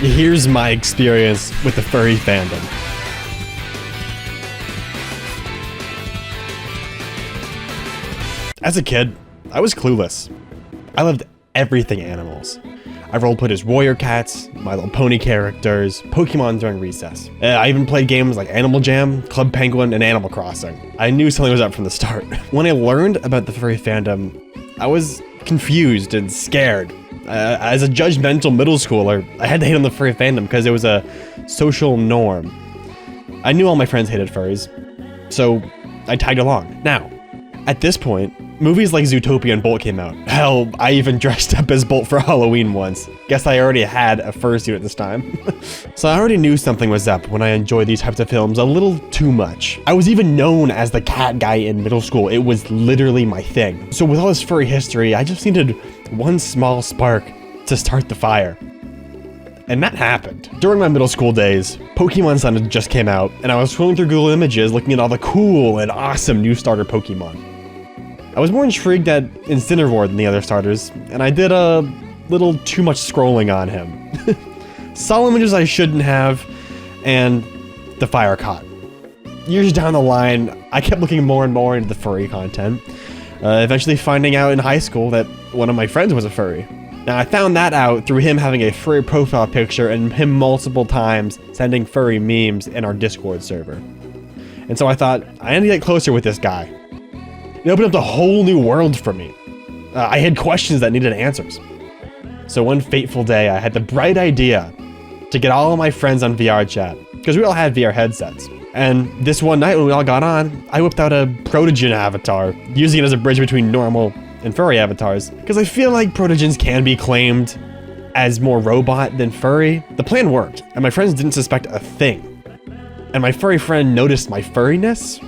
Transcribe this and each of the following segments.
Here's my experience with the furry fandom. As a kid, I was clueless. I loved everything animals. I roleplayed as warrior cats, My Little Pony characters, Pokemon during recess. I even played games like Animal Jam, Club Penguin, and Animal Crossing. I knew something was up from the start. When I learned about the furry fandom, I was confused and scared. As a judgmental middle schooler, I had to hate on the furry fandom because it was a social norm. I knew all my friends hated furries, so I tagged along. Now, at this point, movies like Zootopia and Bolt came out. Hell, I even dressed up as Bolt for Halloween once. Guess I already had a fursuit at this time. So I already knew something was up when I enjoyed these types of films a little too much. I was even known as the cat guy in middle school. It was literally my thing. So with all this furry history, I just needed one small spark to start the fire. And that happened. During my middle school days, Pokemon Sun had just came out, and I was scrolling through Google Images looking at all the cool and awesome new starter Pokemon. I was more intrigued at Incineroar than the other starters, and I did a little too much scrolling on him. Saw images I shouldn't have, and the fire caught. Years down the line, I kept looking more and more into the furry content, eventually finding out in high school that one of my friends was a furry. Now, I found that out through him having a furry profile picture and him multiple times sending furry memes in our Discord server. And so I thought, I need to get closer with this guy. It opened up a whole new world for me. I had questions that needed answers. So one fateful day, I had the bright idea to get all of my friends on VR chat, because we all had VR headsets. And this one night when we all got on, I whipped out a Protogen avatar, using it as a bridge between normal and furry avatars, because I feel like Protogens can be claimed as more robot than furry. The plan worked, and my friends didn't suspect a thing. And my furry friend noticed my furriness.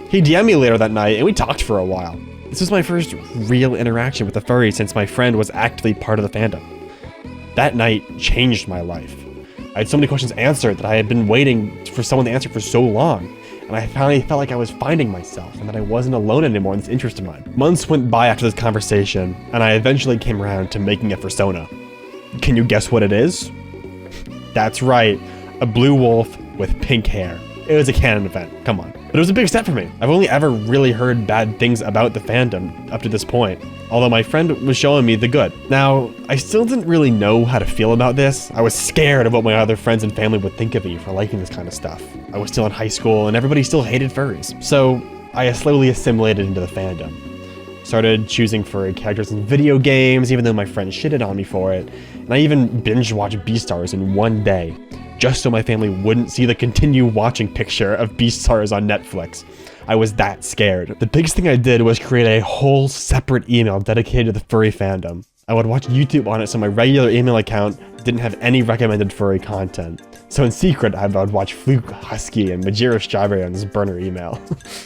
He DM'd me later that night, and we talked for a while. This was my first real interaction with a furry since my friend was actively part of the fandom. That night changed my life. I had so many questions answered that I had been waiting for someone to answer for so long, and I finally felt like I was finding myself and that I wasn't alone anymore in this interest of mine. Months went by after this conversation, and I eventually came around to making a fursona. Can you guess what it is? That's right, a blue wolf with pink hair. It was a canon event, come on. But it was a big step for me. I've only ever really heard bad things about the fandom up to this point, although my friend was showing me the good. Now, I still didn't really know how to feel about this. I was scared of what my other friends and family would think of me for liking this kind of stuff. I was still in high school and everybody still hated furries. So I slowly assimilated into the fandom. Started choosing furry characters in video games, even though my friends shitted on me for it. And I even binge watched Beastars in one day, just so my family wouldn't see the continue watching picture of Beastars on Netflix. I was that scared. The biggest thing I did was create a whole separate email dedicated to the furry fandom. I would watch YouTube on it so my regular email account didn't have any recommended furry content. So in secret, I would watch Fluke Husky and Majiro Strawberry on this burner email.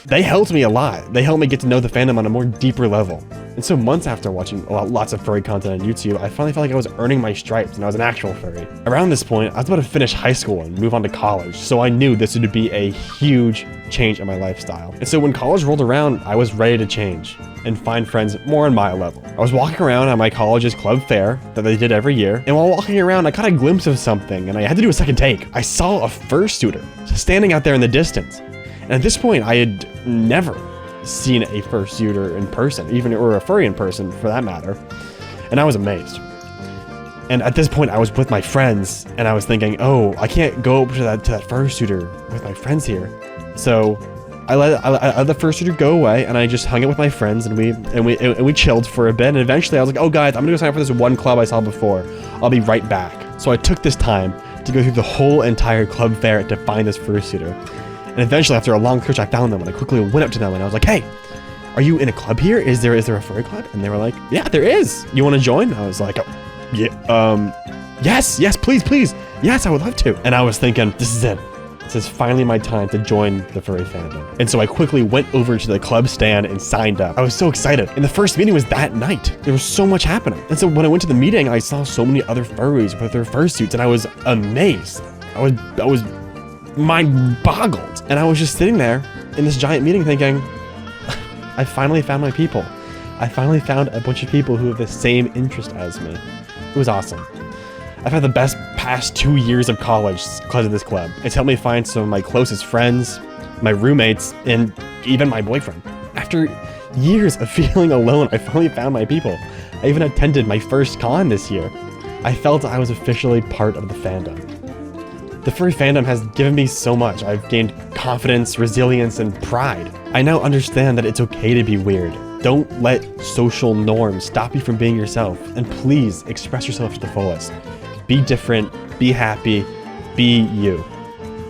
They helped me a lot. They helped me get to know the fandom on a more deeper level. And so months after watching lots of furry content on YouTube, I finally felt like I was earning my stripes and I was an actual furry. Around this point, I was about to finish high school and move on to college, so I knew this would be a huge change in my lifestyle. And so when college rolled around, I was ready to change and find friends more on my level. I was walking around at my college's club fair that they did every year, and while walking around, I caught a glimpse of something, and I had to do a second take. I saw a fursuiter standing out there in the distance, and at this point, I had never seen a fursuiter in person, or a furry in person for that matter, and I was amazed. And at this point, I was with my friends, and I was thinking, oh, I can't go over to that fursuiter with my friends here. So I let the fursuiter go away, and I just hung out with my friends, and we chilled for a bit. And eventually, I was like, "Oh, guys, I'm gonna go sign up for this one club I saw before. I'll be right back." So I took this time to go through the whole entire club fair to find this fursuiter. And eventually, after a long search, I found them, and I quickly went up to them, and I was like, "Hey, are you in a club here? Is there a furry club?" And they were like, "Yeah, there is. You want to join?" I was like, "Oh, yeah, yes, please, yes, I would love to." And I was thinking, this is it. This is finally my time to join the furry fandom. And so I quickly went over to the club stand and signed up. I was so excited. And the first meeting was that night. There was so much happening. And so when I went to the meeting, I saw so many other furries with their fursuits, and I was amazed. I was mind boggled. And I was just sitting there in this giant meeting thinking, I finally found my people. I finally found a bunch of people who have the same interest as me. It was awesome. I've had the best past 2 years of college because of this club. It's helped me find some of my closest friends, my roommates, and even my boyfriend. After years of feeling alone, I finally found my people. I even attended my first con this year. I felt I was officially part of the fandom. The furry fandom has given me so much. I've gained confidence, resilience, and pride. I now understand that it's okay to be weird. Don't let social norms stop you from being yourself, and please express yourself to the fullest. Be different, be happy, be you.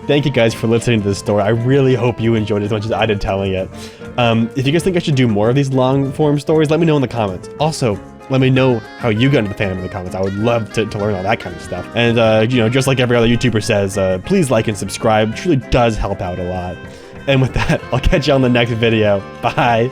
Thank you guys for listening to this story. I really hope you enjoyed it as much as I did telling it. If you guys think I should do more of these long form stories, let me know in the comments. Also, let me know how you got into the fandom in the comments. I would love to learn all that kind of stuff. And, you know, just like every other YouTuber says, please like and subscribe. It truly does help out a lot. And with that, I'll catch you on the next video. Bye.